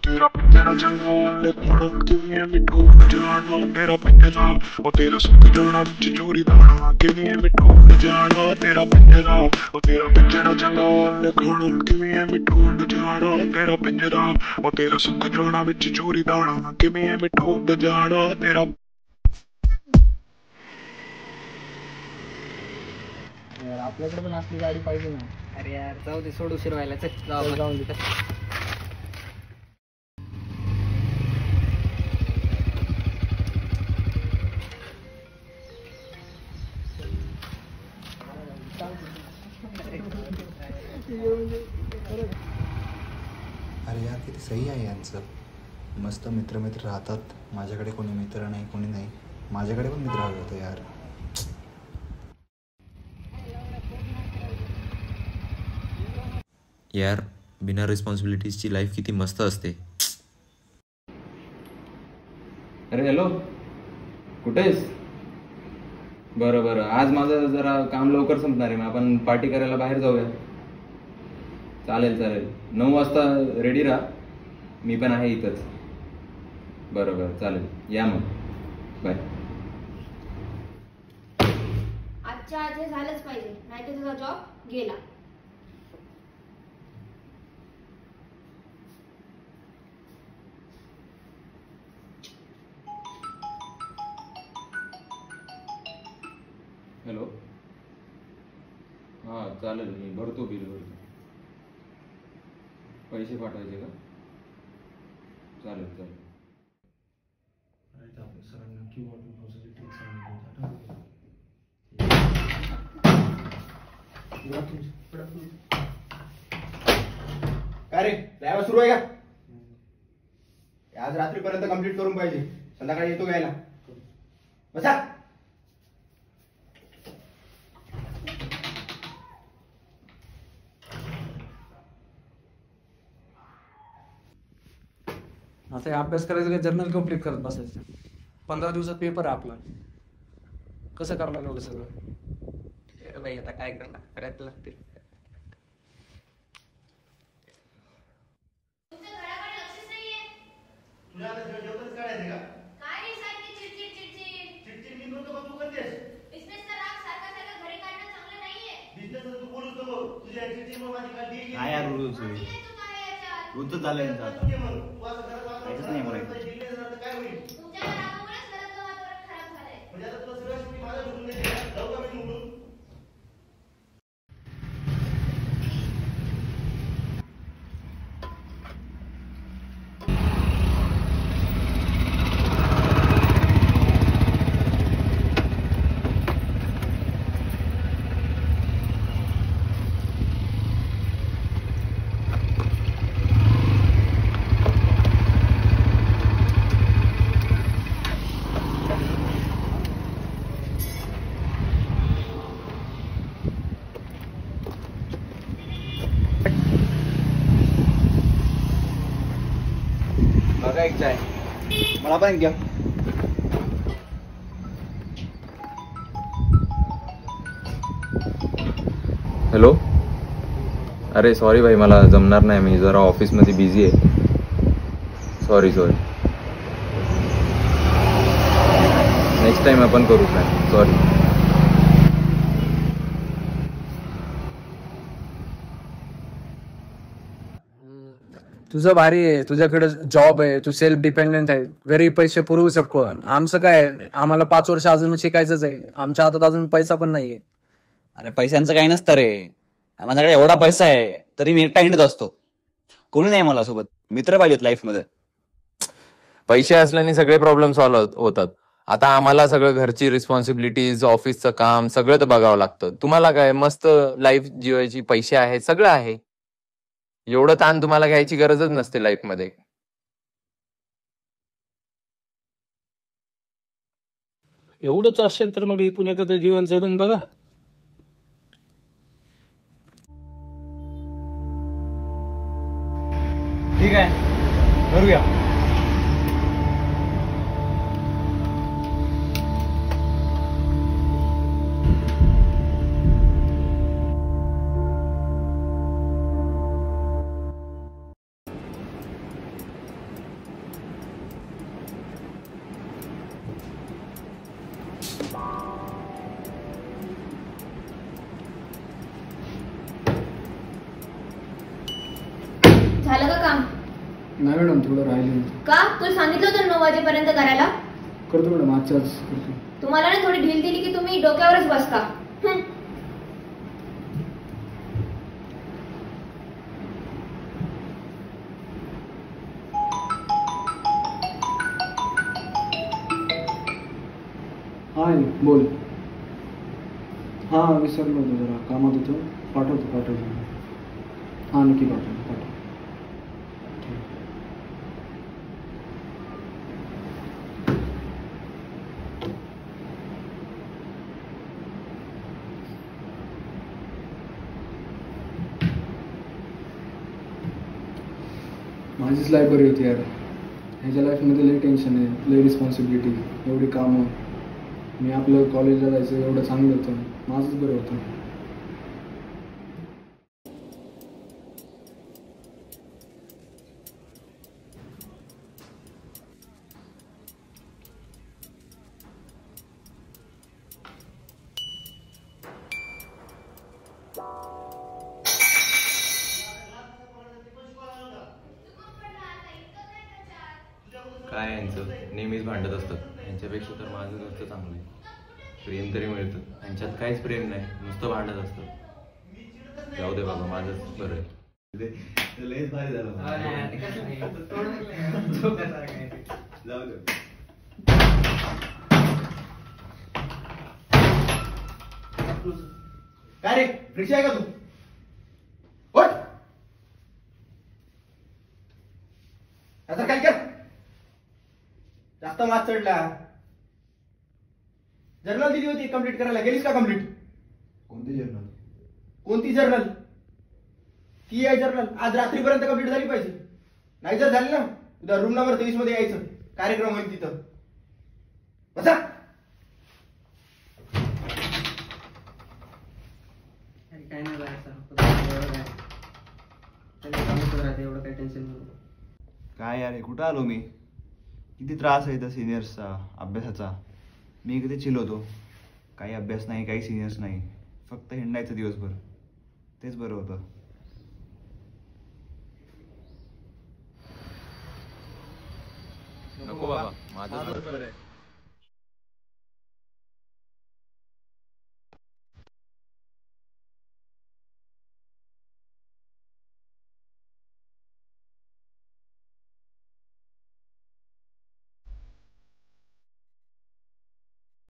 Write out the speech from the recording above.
तेरा तेरा जंगल पड़क किए मिठो जाना तेरा पंजरा ओ तेरा सुख जाना चोरी दाना किए मिठो जाना तेरा पंजरा ओ तेरा पंजरा जंगल खड़क किए मिठो जाना तेरा पंजरा ओ तेरा सुख जाना चोरी दाना किए मिठो जाना तेरा। यार आपल्याकडे पण असली गाडी पाहिजे ना. अरे यार जाऊ दे, सोड उशीर व्हायला. चल जाऊन दे. अरे यार किती सही आहे यांचं. मस्त मित्र मित्र राहतात. माझ्याकडे कोणी मित्र नाही, कोणी नाही. माझ्याकडे पण मित्र हवे होते यार. यार बिना रिस्पॉन्सिबिलिटीजची लाईफ किती मस्त असते. अरे हॅलो, कुठे आहेस? बरं बरं, आज माझं जरा काम लवकर संपणार आहे. मग आपण पार्टी करायला बाहेर जाऊया. चालेल चालेल, 9 वाजता रेडी राहा. मी पण आहे इथंच. बरं बरं चालेल, या मग. बाय. आजच्या आज हे झालंच पाहिजे, नाही तर तुझा जॉब गेला. हॅलो, हां चालेल, मी भरतो बिल. भरतो. पैसे पाठवायचे का? चालेल चालेल. काय रे, ड्रायव्हर सुरू आहे का? आज रात्रीपर्यंत कंप्लीट करून पाहिजे. संध्याकाळी येतो घ्यायला. बसा. आता हे अभ्यास करायचं का जर्नल कम्प्लीट करत बसायचं? 15 दिवसात पेपर आहे आपला. कसं करायला लागलं सगळं? बाई आता काय करणार, करायला लागते. काय यार रोजच झालंय यांचं आता. काहीच नाही म्हणायचं. बघा एक चाय, मला पण घ्या. हॅलो, अरे सॉरी भाई, मला जमणार नाही. मी जरा ऑफिसमध्ये बिझी आहे. सॉरी. नेक्स्ट टाइम आपण करू. सॉरी. तुझं भारी आहे, तुझ्याकडे जॉब आहे, तू सेल्फ डिपेंडेंट आहे, घरी पैसे पुरवू शकतो. आमचं काय, आम्हाला 5 वर्ष अजून शिकायचंच आहे. आमच्या हातात अजून पैसा पण नाहीये. अरे पैशांचं काही नसतं रे. माझ्याकडे एवढा पैसा आहे तरी मी एकटा हिंडत असतो. कोणी नाही मला सोबत. मित्र पाहिजेत लाईफ मध्ये. पैसे असल्याने सगळे प्रॉब्लेम सॉल्व्ह होतात. आता आम्हाला सगळं घरची रिस्पॉन्सिबिलिटीज, ऑफिसचं काम सगळं तर बघावं लागतं. तुम्हाला काय मस्त लाईफ जिवायची, पैसे आहेत, सगळं आहे. एवढं ताण तुम्हाला घ्यायची गरजच नसते लाईफ मध्ये. एवढंच असेल तर मग पुण्याचं जीवन जगून बघा. ठीक आहे, करूया. झालं का काम? नाही मॅडम, थोडं राहिले. का? तुला सांगितलं होतं 9 वाजेपर्यंत करायला. करतो मॅडम, आजच्याच करतो. तुम्हाला ना थोडी ढील दिली की तुम्ही डोक्यावरच बसता. हाय, बोल. हां, विसरलो होतो, जरा कामात होतो. पाठवतो. हां, नक्की पाठव. माझीच लाईफ बरी होती यार. ह्याच्या लाईफमध्ये लई टेन्शन आहे, लई रिस्पॉन्सिबिलिटी, एवढी कामं. मी आपलं कॉलेजला जायचं, एवढं चांगलं होतं. माझंच बरं होतं. काय यांचं नेहमीच भांडत असतात. यांच्यापेक्षा तर माझं घरचं चांगलं आहे. प्रेम तरी मिळतं. यांच्यात काहीच प्रेम नाही, नुसतं भांडत असतं. जाऊ दे बाबा, माझंच बरं आहे. लयच भारी झालं. जाऊ दे. काय रे, रिक्षा आहे का तू? उठ. आता काय कर, जास्त मात चढला. जर्नल दिली होती कंप्लीट करायला, गेलीस का कंप्लीट? कोणती जर्नल? कोणती जर्नल? ती आहे जर्नल. आज रात्रीपर्यंत कंप्लीट झाली पाहिजे. नाही जर झाली ना, उद्या रूम नंबर 23 मध्ये यायचं. कार्यक्रम होईल तिथं. बसा. काय नाही एवढं काय टेन्शन नाही. काय यार, कुठं आलो मी? किती त्रास आहे त्या सिनियर्सचा अभ्यासाचा. मी किती चिल होतो. काही अभ्यास नाही, काही सिनियर्स नाही, फक्त हिंडायचं दिवसभर. तेच बरं होतं. नको बाबा, माझं बरं आहे.